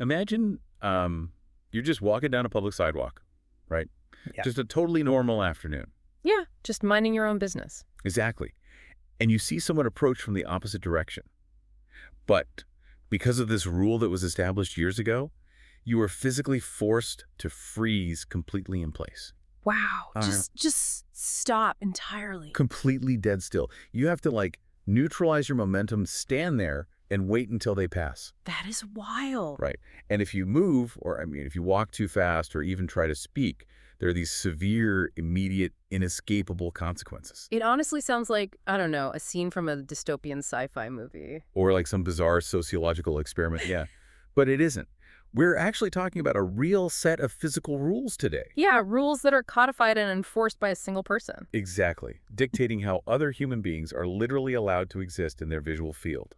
Imagine you're just walking down a public sidewalk, right? Yeah. Just a totally normal afternoon. Yeah, just minding your own business. Exactly. And you see someone approach from the opposite direction. But because of this rule that was established years ago, you were physically forced to freeze completely in place. Wow, Uh, just stop entirely. Completely dead still. You have to, like, neutralize your momentum, stand there, and wait until they pass. That is wild. Right. And if you move, or I mean, if you walk too fast or even try to speak, there are these severe, immediate, inescapable consequences. It honestly sounds like, I don't know, a scene from a dystopian sci-fi movie. Or like some bizarre sociological experiment, yeah. But it isn't. We're actually talking about a real set of physical rules today. Yeah, rules that are codified and enforced by a single person. Exactly. Dictating how other human beings are literally allowed to exist in their visual field.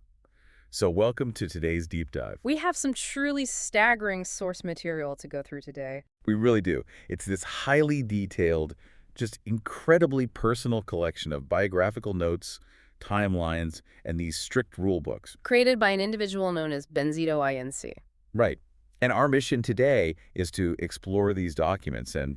So welcome to today's deep dive. We have some truly staggering source material to go through today. We really do. It's this highly detailed, just incredibly personal collection of biographical notes, timelines, and these strict rule books. Created by an individual known as Benzito Inc. Right. And our mission today is to explore these documents and,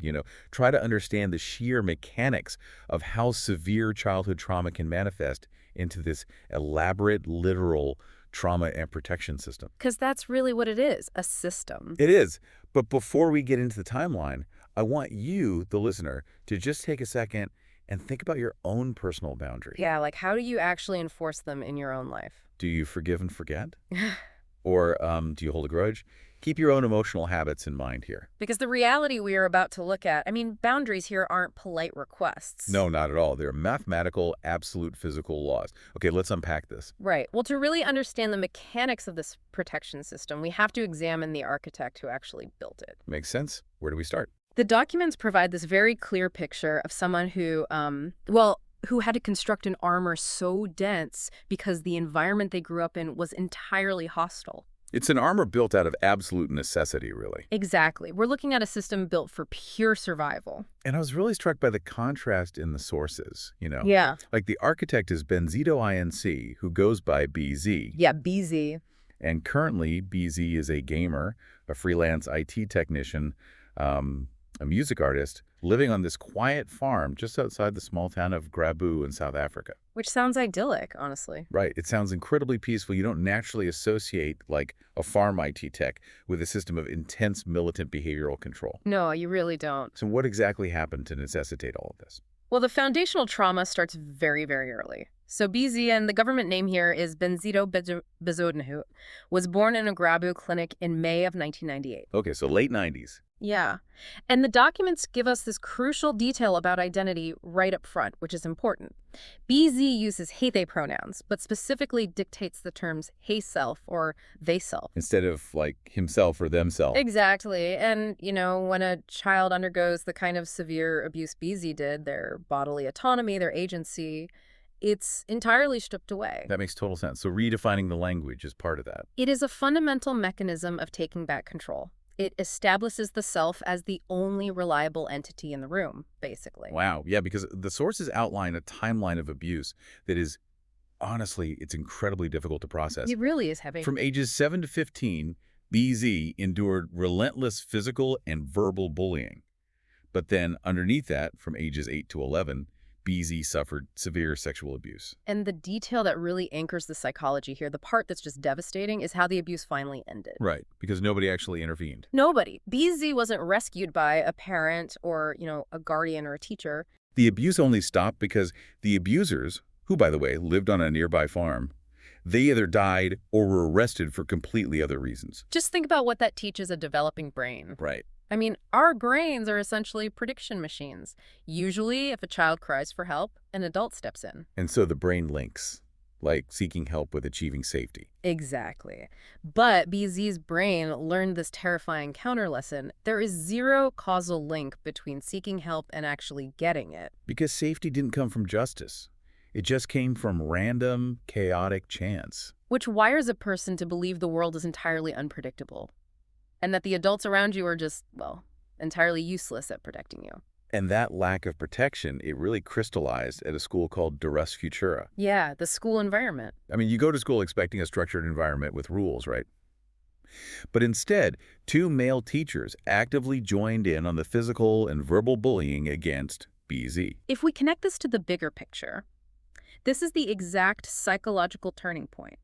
try to understand the sheer mechanics of how severe childhood trauma can manifest into this elaborate, literal trauma and protection system. Because that's really what it is, a system. It is. But before we get into the timeline, I want you, the listener, to just take a second and think about your own personal boundaries. Yeah, like how do you actually enforce them in your own life? Do you forgive and forget? Or do you hold a grudge? Keep your own emotional habits in mind here. Because the reality we are about to look at, boundaries here aren't polite requests. No, not at all. They're mathematical, absolute physical laws. Okay, let's unpack this. Right. Well, to really understand the mechanics of this protection system, we have to examine the architect who actually built it. Makes sense. Where do we start? The documents provide this very clear picture of someone who, who had to construct an armor so dense because the environment they grew up in was entirely hostile. It's an armor built out of absolute necessity, really. Exactly. We're looking at a system built for pure survival. And I was really struck by the contrast in the sources, Yeah. Like the architect is Benzito Inc., who goes by BZ. Yeah, BZ. And currently, BZ is a gamer, a freelance IT technician, a music artist, living on this quiet farm just outside the small town of Grabu in South Africa. Which sounds idyllic, honestly. Right. It sounds incredibly peaceful. You don't naturally associate, like, a farm IT tech with a system of intense militant behavioral control. No, you really don't. So what exactly happened to necessitate all of this? Well, the foundational trauma starts very, very early. So BZ, and the government name here is Benzito Bezodnahut, was born in a Grabu clinic in May of 1998. Okay, so late 90s. Yeah. And the documents give us this crucial detail about identity right up front, which is important. BZ uses he, they pronouns, but specifically dictates the terms he self or they self. Instead of, like, himself or themself. Exactly. And, when a child undergoes the kind of severe abuse BZ did, their bodily autonomy, their agency, it's entirely stripped away. That makes total sense. So redefining the language is part of that. It is a fundamental mechanism of taking back control. It establishes the self as the only reliable entity in the room, basically. Wow. Yeah, because the sources outline a timeline of abuse that is, honestly, it's incredibly difficult to process. It really is heavy. From ages 7 to 15, BZ endured relentless physical and verbal bullying. But then underneath that, from ages 8 to 11, BZ suffered severe sexual abuse. And the detail that really anchors the psychology here, the part that's just devastating, is how the abuse finally ended. Right, because nobody actually intervened. Nobody. BZ wasn't rescued by a parent or, a guardian or a teacher. The abuse only stopped because the abusers, who, by the way, lived on a nearby farm, they either died or were arrested for completely other reasons. Just think about what that teaches a developing brain. Right. Our brains are essentially prediction machines. Usually, if a child cries for help, an adult steps in. And so the brain links, like seeking help with achieving safety. Exactly. But BZ's brain learned this terrifying counter lesson. There is zero causal link between seeking help and actually getting it. Because safety didn't come from justice. It just came from random, chaotic chance. Which wires a person to believe the world is entirely unpredictable. And that the adults around you are just, entirely useless at protecting you. And that lack of protection, it really crystallized at a school called Duress Futura. Yeah, the school environment. You go to school expecting a structured environment with rules, right? But instead, two male teachers actively joined in on the physical and verbal bullying against BZ. If we connect this to the bigger picture, this is the exact psychological turning point,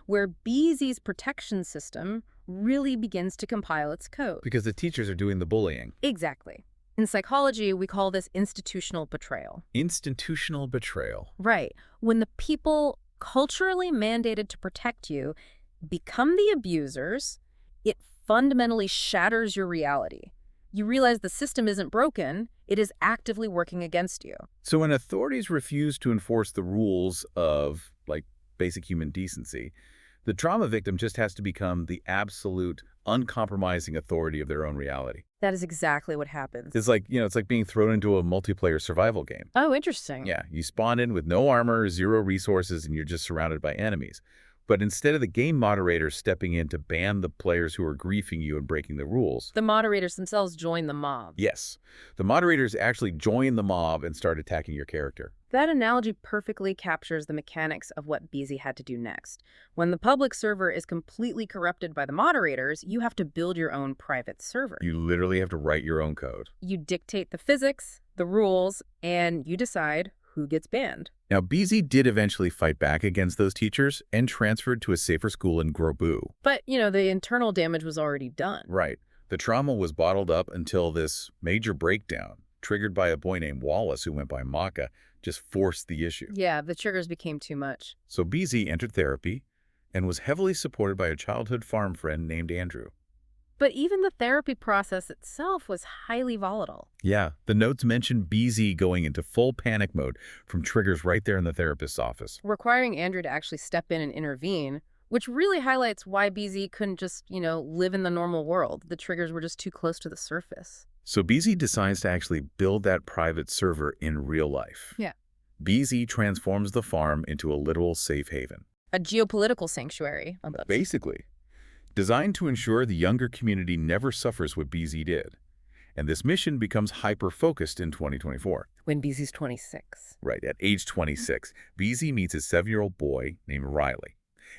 where BZ's protection system really begins to compile its code. Because the teachers are doing the bullying. Exactly. In psychology, we call this institutional betrayal. Institutional betrayal. Right. When the people culturally mandated to protect you become the abusers, it fundamentally shatters your reality. You realize the system isn't broken, it is actively working against you. So when authorities refuse to enforce the rules of, like, basic human decency, the trauma victim just has to become the absolute, uncompromising authority of their own reality. That is exactly what happens. It's like, it's like being thrown into a multiplayer survival game. Oh, interesting. Yeah, you spawn in with no armor, zero resources, and you're just surrounded by enemies. But instead of the game moderator stepping in to ban the players who are griefing you and breaking the rules, The moderators themselves join the mob. yes, the moderators actually join the mob and start attacking your character. That analogy perfectly captures the mechanics of what BZ had to do next. When the public server is completely corrupted by the moderators, you have to build your own private server. You literally have to write your own code. You dictate the physics, the rules, and you decide who gets banned. Now, BZ did eventually fight back against those teachers and transferred to a safer school in Grobu. But, the internal damage was already done. Right. The trauma was bottled up until this major breakdown, triggered by a boy named Wallace who went by Maka, just forced the issue. Yeah, the triggers became too much. So BZ entered therapy and was heavily supported by a childhood farm friend named Andrew. But even the therapy process itself was highly volatile. Yeah, the notes mention BZ going into full panic mode from triggers right there in the therapist's office. Requiring Andrew to actually step in and intervene, which really highlights why BZ couldn't just, live in the normal world. The triggers were just too close to the surface. So BZ decides to actually build that private server in real life. Yeah. BZ transforms the farm into a literal safe haven. A geopolitical sanctuary. Basically. Designed to ensure the younger community never suffers what BZ did. And this mission becomes hyper-focused in 2024. When BZ's 26. Right, at age 26, BZ meets a 7-year-old boy named Riley.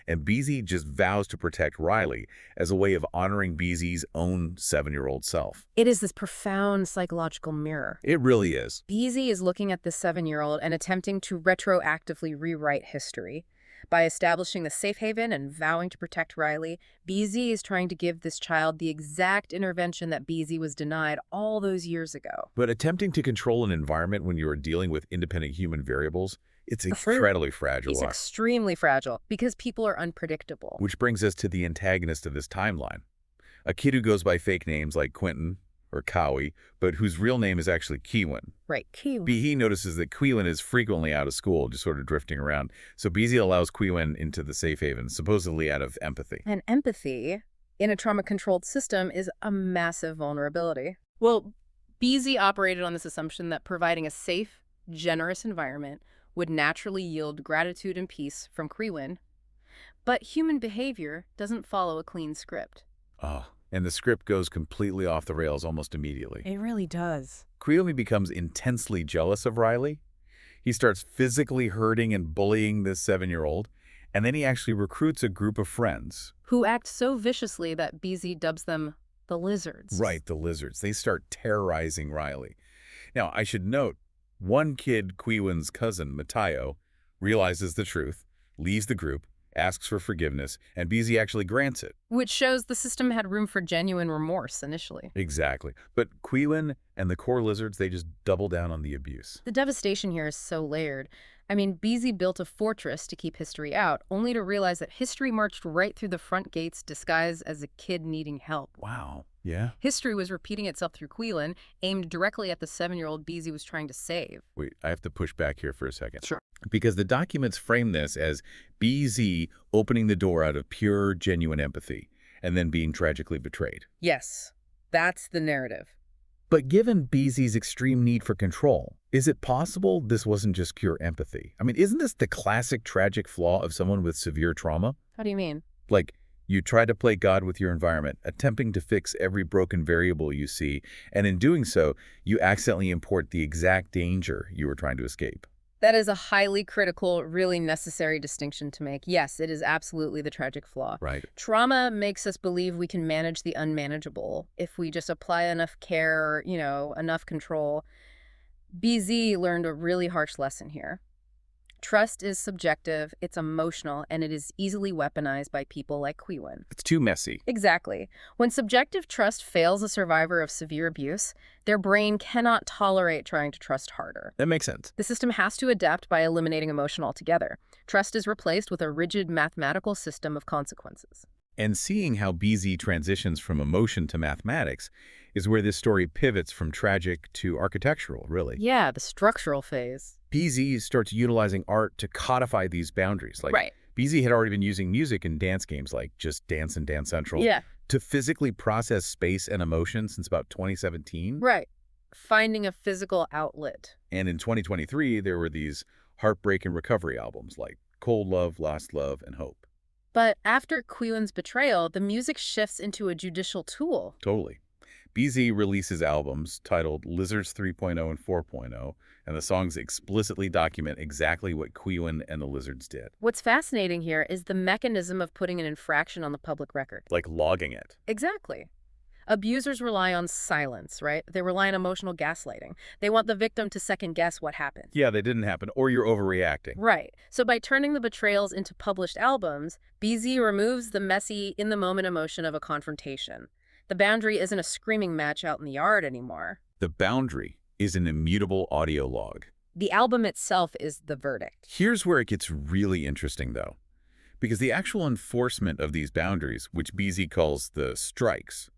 And BZ just vows to protect Riley as a way of honoring BZ's own 7-year-old self. It is this profound psychological mirror. It really is. BZ is looking at this 7-year-old and attempting to retroactively rewrite history. By establishing the safe haven and vowing to protect Riley, BZ is trying to give this child the exact intervention that BZ was denied all those years ago. But attempting to control an environment when you are dealing with independent human variables, it's incredibly fragile. It's extremely fragile because people are unpredictable. Which brings us to the antagonist of this timeline. A kid who goes by fake names like Quentin or Cowie, but whose real name is actually Quiwin. Right, Quiwin. He notices that Quiwin is frequently out of school, just sort of drifting around. So BZ allows Quiwin into the safe haven, supposedly out of empathy. And empathy in a trauma-controlled system is a massive vulnerability. Well, BZ operated on this assumption that providing a safe, generous environment would naturally yield gratitude and peace from Quiwin. But human behavior doesn't follow a clean script. Oh, and the script goes completely off the rails almost immediately. It really does. Quiwin becomes intensely jealous of Riley. He starts physically hurting and bullying this 7-year-old, and then he actually recruits a group of friends. Who act so viciously that BZ dubs them the lizards. Right, the lizards. They start terrorizing Riley. Now, I should note, one kid, Quiwin's cousin, Matayo, realizes the truth, leaves the group, asks for forgiveness, and BZ actually grants it. Which shows the system had room for genuine remorse initially. Exactly. But Quiwin and the core lizards, they just double down on the abuse. The devastation here is so layered. I mean, BZ built a fortress to keep history out, only to realize that history marched right through the front gates disguised as a kid needing help. Wow. Yeah? History was repeating itself through Quiwin, aimed directly at the 7-year-old BZ was trying to save. Wait, I have to push back here for a second. Sure. Because the documents frame this as BZ opening the door out of pure, genuine empathy, and then being tragically betrayed. Yes, that's the narrative. But given BZ's extreme need for control, is it possible this wasn't just pure empathy? I mean, isn't this the classic tragic flaw of someone with severe trauma? How do you mean? Like, you try to play God with your environment, attempting to fix every broken variable you see, and in doing so, you accidentally import the exact danger you were trying to escape. That is a highly critical, really necessary distinction to make. Yes, it is absolutely the tragic flaw. Right. Trauma makes us believe we can manage the unmanageable if we just apply enough care, enough control. BZ learned a really harsh lesson here. Trust is subjective, it's emotional, and it is easily weaponized by people like Quiwin. It's too messy. Exactly. When subjective trust fails a survivor of severe abuse, their brain cannot tolerate trying to trust harder. That makes sense. The system has to adapt by eliminating emotion altogether. Trust is replaced with a rigid mathematical system of consequences. And seeing how BZ transitions from emotion to mathematics is where this story pivots from tragic to architectural, really. Yeah, the structural phase. BZ starts utilizing art to codify these boundaries. Right. BZ had already been using music in dance games like Just Dance and Dance Central Yeah. to physically process space and emotion since about 2017. Right. Finding a physical outlet. And in 2023, there were these heartbreak and recovery albums like Cold Love, Lost Love, and Hope. But after Quiwin's betrayal, the music shifts into a judicial tool. Totally. BZ releases albums titled Lizards 3.0 and 4.0, and the songs explicitly document exactly what Quiwin and the Lizards did. What's fascinating here is the mechanism of putting an infraction on the public record. Like logging it. Exactly. Abusers rely on silence, right? They rely on emotional gaslighting. They want the victim to second-guess what happened. Yeah, they didn't happen, or you're overreacting. Right. So by turning the betrayals into published albums, BZ removes the messy, in-the-moment emotion of a confrontation. The boundary isn't a screaming match out in the yard anymore. The boundary is an immutable audio log. The album itself is the verdict. Here's where it gets really interesting, though. Because the actual enforcement of these boundaries, which BZ calls the strikes,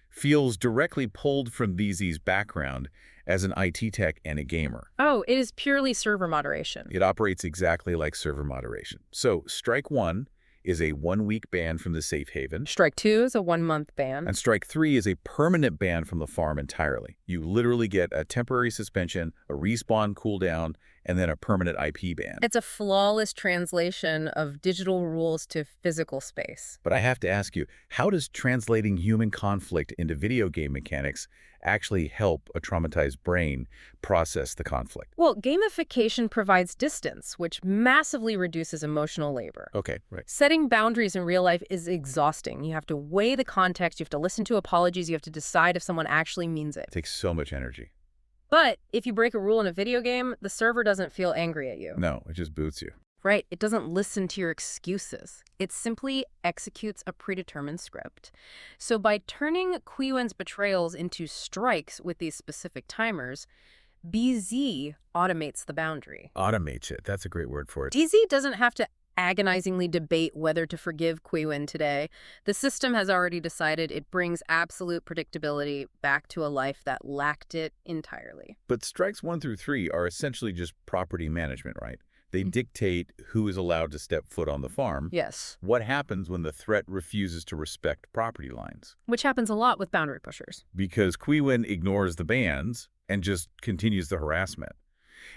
feels directly pulled from BZ's background as an IT tech and a gamer. Oh, it is purely server moderation. It operates exactly like server moderation. So strike 1 is a 1-week ban from the safe haven. Strike 2 is a 1-month ban. And strike 3 is a permanent ban from the farm entirely. You literally get a temporary suspension, a respawn cooldown, and then a permanent IP ban. It's a flawless translation of digital rules to physical space. But I have to ask you, how does translating human conflict into video game mechanics actually help a traumatized brain process the conflict? Well, gamification provides distance, which massively reduces emotional labor. Okay, right. Setting boundaries in real life is exhausting. You have to weigh the context, you have to listen to apologies, you have to decide if someone actually means it. It takes so much energy. But if you break a rule in a video game, the server doesn't feel angry at you. No, it just boots you. Right, it doesn't listen to your excuses. It simply executes a predetermined script. So by turning Quiwin's betrayals into strikes with these specific timers, BZ automates the boundary. Automates it. That's a great word for it. DZ doesn't have to agonizingly debate whether to forgive Quiwin today. The system has already decided. It brings absolute predictability back to a life that lacked it entirely. But strikes 1 through 3 are essentially just property management, right? They dictate who is allowed to step foot on the farm. Yes. What happens when the threat refuses to respect property lines? Which happens a lot with boundary pushers. Because Quiwin ignores the bans and just continues the harassment.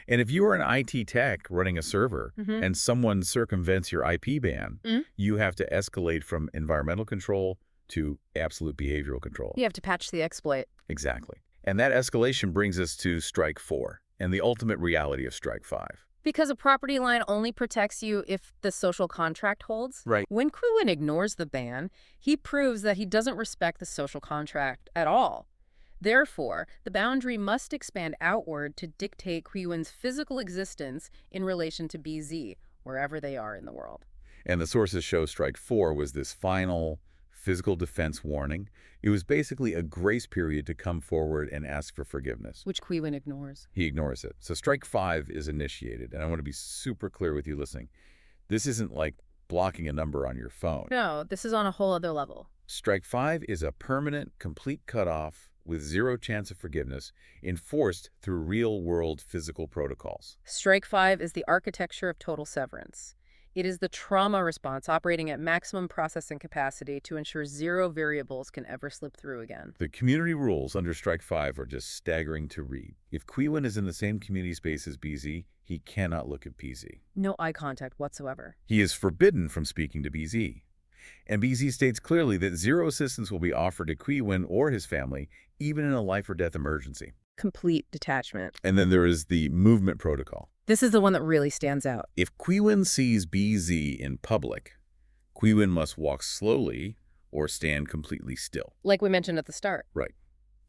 And if you are an IT tech running a server and someone circumvents your IP ban, you have to escalate from environmental control to absolute behavioral control. You have to patch the exploit. Exactly. And that escalation brings us to strike 4 and the ultimate reality of strike 5. Because a property line only protects you if the social contract holds. Right. When Quiwin ignores the ban, he proves that he doesn't respect the social contract at all. Therefore, the boundary must expand outward to dictate Quiwin's physical existence in relation to BZ, wherever they are in the world. And the sources show strike 4 was this final physical defense warning. It was basically a grace period to come forward and ask for forgiveness. Which Quiwin ignores. He ignores it. So strike 5 is initiated. And I want to be super clear with you listening. This isn't like blocking a number on your phone. No, this is on a whole other level. Strike 5 is a permanent, complete cutoff with zero chance of forgiveness, enforced through real-world physical protocols. Strike 5 is the architecture of total severance. It is the trauma response operating at maximum processing capacity to ensure zero variables can ever slip through again. The community rules under Strike 5 are just staggering to read. If Quiwin is in the same community space as BZ, he cannot look at BZ. No eye contact whatsoever. He is forbidden from speaking to BZ. And BZ states clearly that zero assistance will be offered to Quiwin or his family, even in a life-or-death emergency. Complete detachment. And then there is the movement protocol. This is the one that really stands out. If Quiwin sees BZ in public, Quiwin must walk slowly or stand completely still. Like we mentioned at the start. Right.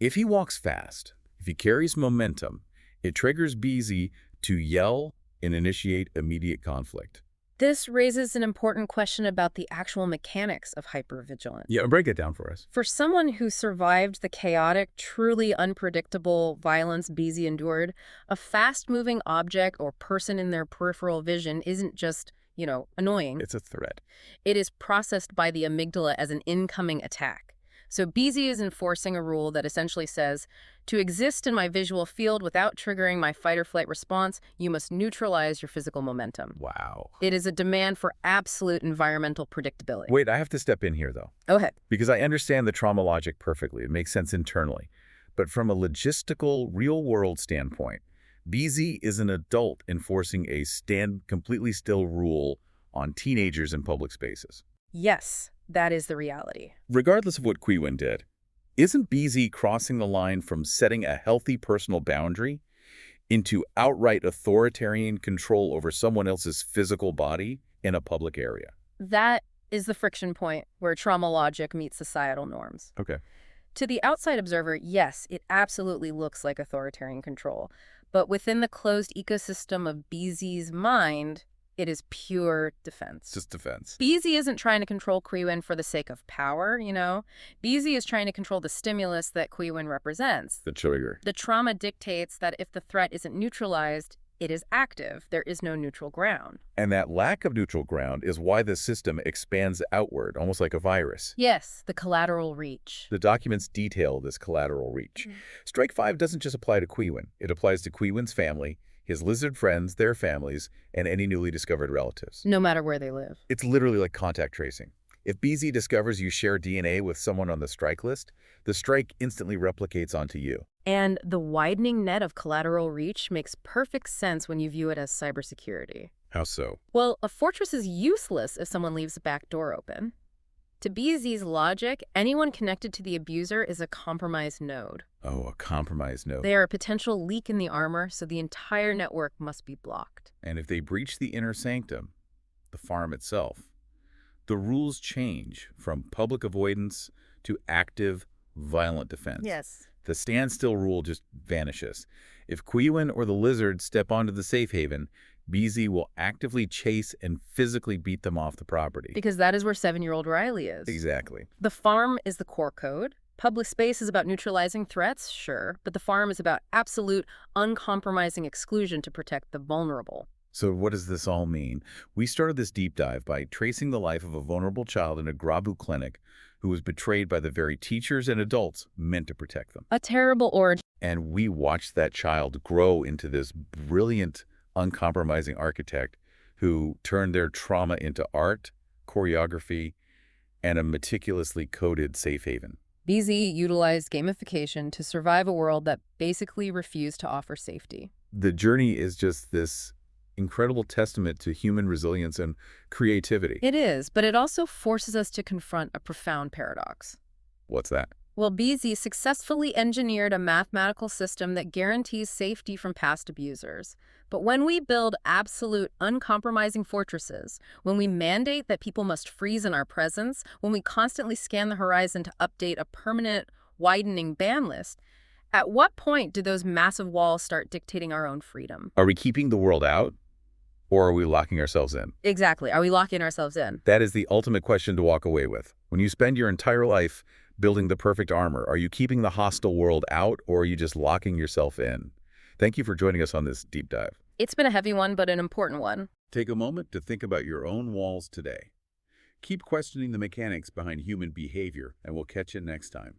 If he walks fast, if he carries momentum, it triggers BZ to yell and initiate immediate conflict. This raises an important question about the actual mechanics of hypervigilance. Yeah, break it down for us. For someone who survived the chaotic, truly unpredictable violence BZ endured, a fast-moving object or person in their peripheral vision isn't just, annoying. It's a threat. It is processed by the amygdala as an incoming attack. So BZ is enforcing a rule that essentially says, to exist in my visual field without triggering my fight-or-flight response, you must neutralize your physical momentum. Wow. It is a demand for absolute environmental predictability. Wait, I have to step in here, though. Go ahead. Because I understand the trauma logic perfectly. It makes sense internally. But from a logistical, real-world standpoint, BZ is an adult enforcing a stand completely still rule on teenagers in public spaces. Yes, that is the reality. Regardless of what Quiwin did, isn't BZ crossing the line from setting a healthy personal boundary into outright authoritarian control over someone else's physical body in a public area? That is the friction point where trauma logic meets societal norms. Okay. To the outside observer, yes, it absolutely looks like authoritarian control. But within the closed ecosystem of BZ's mind, it is pure defense. Just defense. BZ isn't trying to control Quiwin for the sake of power, BZ is trying to control the stimulus that Quiwin represents. The trigger. The trauma dictates that if the threat isn't neutralized, it is active. There is no neutral ground. And that lack of neutral ground is why the system expands outward, almost like a virus. Yes, the collateral reach. The documents detail this collateral reach. Strike 5 doesn't just apply to Quiwin. It applies to Quiwin's family, his lizard friends, their families, and any newly discovered relatives. No matter where they live. It's literally like contact tracing. If BZ discovers you share DNA with someone on the strike list, the strike instantly replicates onto you. And the widening net of collateral reach makes perfect sense when you view it as cybersecurity. How so? Well, a fortress is useless if someone leaves a back door open. To BZ's logic, anyone connected to the abuser is a compromised node. Oh, a compromised node. They are a potential leak in the armor, so the entire network must be blocked. And if they breach the inner sanctum, the farm itself, the rules change from public avoidance to active, violent defense. Yes. The standstill rule just vanishes. If Quiwin or the lizard step onto the safe haven, BZ will actively chase and physically beat them off the property. Because that is where 7-year-old Riley is. Exactly. The farm is the core code. Public space is about neutralizing threats, sure, but the farm is about absolute, uncompromising exclusion to protect the vulnerable. So what does this all mean? We started this deep dive by tracing the life of a vulnerable child in a Grabu clinic who was betrayed by the very teachers and adults meant to protect them. A terrible origin. And we watched that child grow into this brilliant, uncompromising architect who turned their trauma into art, choreography, and a meticulously coded safe haven. BZ utilized gamification to survive a world that basically refused to offer safety. The journey is just this incredible testament to human resilience and creativity. It is, but it also forces us to confront a profound paradox. What's that? Well, BZ successfully engineered a mathematical system that guarantees safety from past abusers. But when we build absolute, uncompromising fortresses, when we mandate that people must freeze in our presence, when we constantly scan the horizon to update a permanent, widening ban list, at what point do those massive walls start dictating our own freedom? Are we keeping the world out, or are we locking ourselves in? Exactly. Are we locking ourselves in? That is the ultimate question to walk away with. When you spend your entire life building the perfect armor, are you keeping the hostile world out, or are you just locking yourself in? Thank you for joining us on this deep dive. It's been a heavy one, but an important one. Take a moment to think about your own walls today. Keep questioning the mechanics behind human behavior, and we'll catch you next time.